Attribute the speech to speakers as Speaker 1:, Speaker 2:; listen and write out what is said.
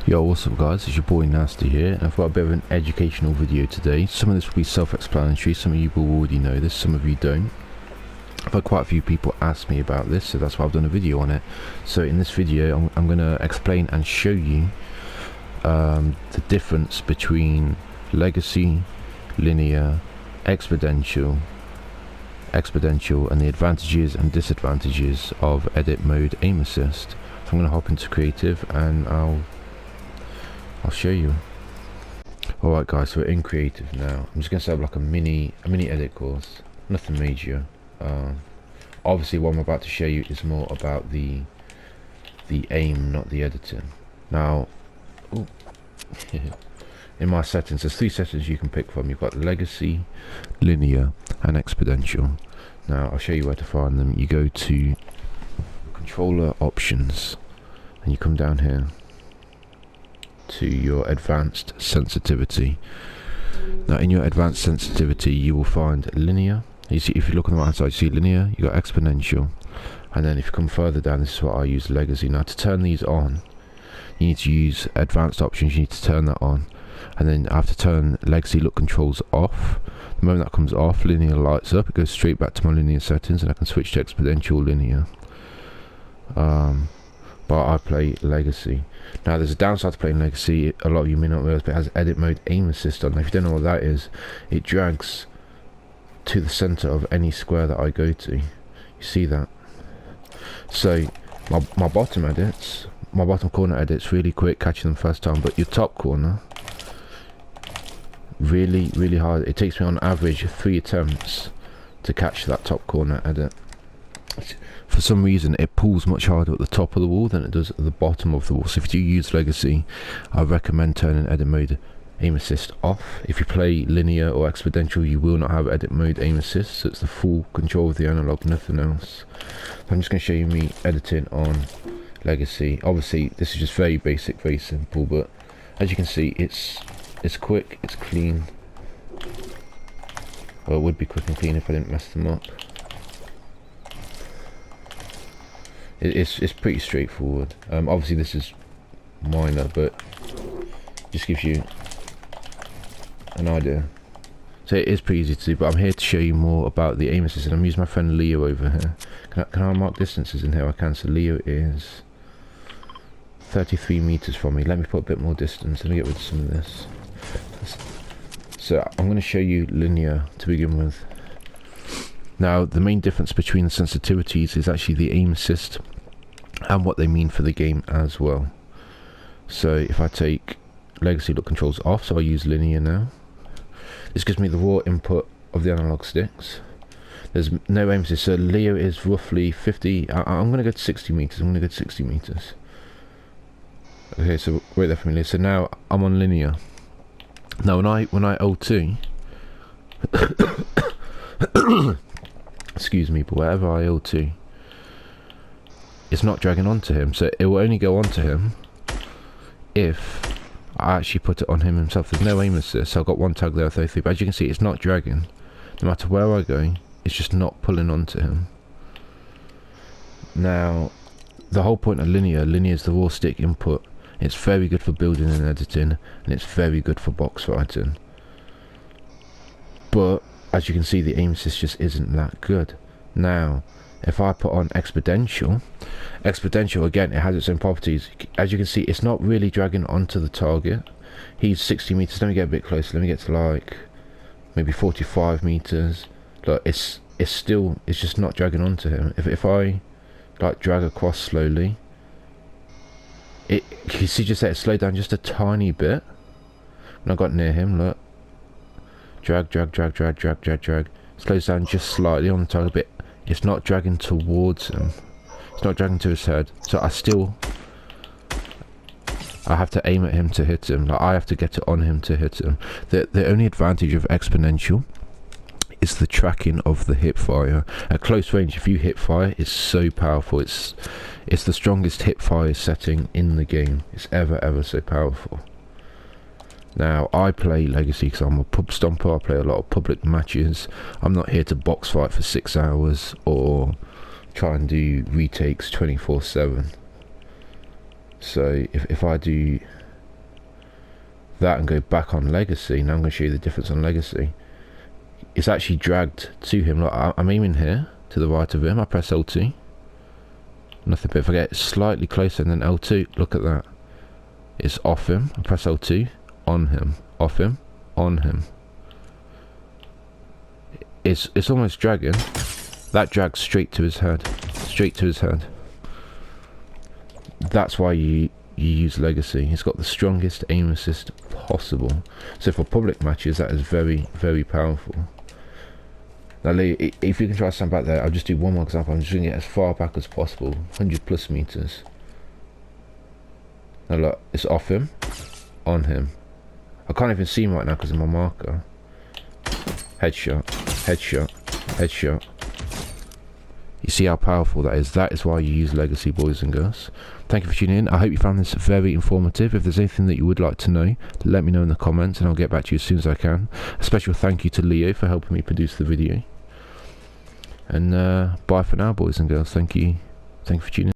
Speaker 1: Yo, what's up guys, it's your boy Nasty here, and I've got a bit of an educational video today. Some of this will be self-explanatory, some of you will already know this, some of you don't. I've had quite a few people ask me about this, so that's why I've done a video on it. So in this video, I'm going to explain and show you the difference between legacy, linear, exponential, and the advantages and disadvantages of edit mode aim assist. So I'm going to hop into creative and I'll show you. Alright guys, so we're in creative now. I'm just going to set up like a mini edit course, nothing major. Obviously what I'm about to show you is more about the aim, not the editing. Now in my settings, there's three settings you can pick from. You've got legacy, linear and exponential. Now I'll show you where to find them. You go to controller options and you come down here to your advanced sensitivity. Now in your advanced sensitivity you will find linear. You see, if you look on the right hand side, you see linear, you got exponential, and then if you come further down, this is what I use, legacy. Now to turn these on, you need to use advanced options. You need to turn that on, and then I have to turn legacy look controls off. The moment that comes off, linear lights up, it goes straight back to my linear settings, and I can switch to exponential linear. But I play legacy. Now there's a downside to playing legacy, a lot of you may not realize, but it has edit mode aim assist on. Now if you don't know what that is, it drags to the center of any square that I go to. You see that? So my bottom edits, my bottom corner edits really quick, catching them first time, but your top corner really hard. It takes me on average 3 attempts to catch that top corner edit. For some reason it pulls much harder at the top of the wall than it does at the bottom of the wall. So if you use legacy, I recommend turning edit mode aim assist off. If you play linear or exponential, you will not have edit mode aim assist, so it's the full control of the analog, nothing else. So I'm just going to show you me editing on legacy. Obviously this is just very basic, very simple, but as you can see it's quick, it's clean. Well, it would be quick and clean if I didn't mess them up. It's pretty straightforward. Obviously this is minor, but just gives you an idea. So it is pretty easy to do, but I'm here to show you more about the aim assist, and I'm using my friend Leo over here. Can I mark distances in here? I can. So Leo is 33 meters from me. Let me put a bit more distance. Let me get rid of some of this. So I'm going to show you linear to begin with. Now the main difference between the sensitivities is actually the aim assist and what they mean for the game as well. So if I take legacy look controls off, so I use linear now, this gives me the raw input of the analog sticks. There's no aim assist, so Leo is roughly 50, I'm going to go to 60 meters, I'm going to go to 60 meters. Okay, so wait there for me. So now I'm on linear. Now when I L2 excuse me, but wherever I L2, it's not dragging onto him, so it will only go onto him if I actually put it on him himself. There's no aim assist, so I've got one tag there, 33, but as you can see it's not dragging. No matter where I go, it's just not pulling onto him. Now the whole point of linear is the raw stick input. It's very good for building and editing, and it's very good for box fighting, but as you can see the aim assist just isn't that good. Now if I put on exponential again, it has its own properties. As you can see, it's not really dragging onto the target. He's 60 meters. Let me get a bit closer. Let me get to like maybe 45 meters. Look, it's just not dragging onto him. If I like drag across slowly, you see, just let it slow down just a tiny bit. When I got near him, look, drag, slows down just slightly on the target bit. It's not dragging towards him, it's not dragging to his head, so I have to aim at him to hit him. Like, I have to get it on him to hit him. The only advantage of exponential is the tracking of the hip fire. At close range, if you hip fire, it's so powerful. It's the strongest hip fire setting in the game. It's ever so powerful. Now I play legacy because I'm a pub stomper. I play a lot of public matches. I'm not here to box fight for 6 hours or try and do retakes 24/7. So if I do that and go back on legacy. Now I'm going to show you the difference on legacy. It's actually dragged to him. Look, I'm aiming here to the right of him. I press L2. Nothing, but if I get slightly closer and then L2, look at that. It's off him. I press L2, on him, off him, on him. It's almost dragging. That drags straight to his head. Straight to his head. That's why you use legacy. It's got the strongest aim assist possible. So for public matches, that is very, very powerful. Now, if you can try to stand back there, I'll just do one more example. I'm just doing it as far back as possible, 100+ meters. Now look, it's off him, on him. I can't even see him right now because of my marker. Headshot, headshot, headshot. You see how powerful that is? That is why you use legacy, boys and girls. Thank you for tuning in. I hope you found this very informative. If there's anything that you would like to know, let me know in the comments and I'll get back to you as soon as I can. A special thank you to Leo for helping me produce the video. And bye for now, boys and girls. Thank you for tuning in.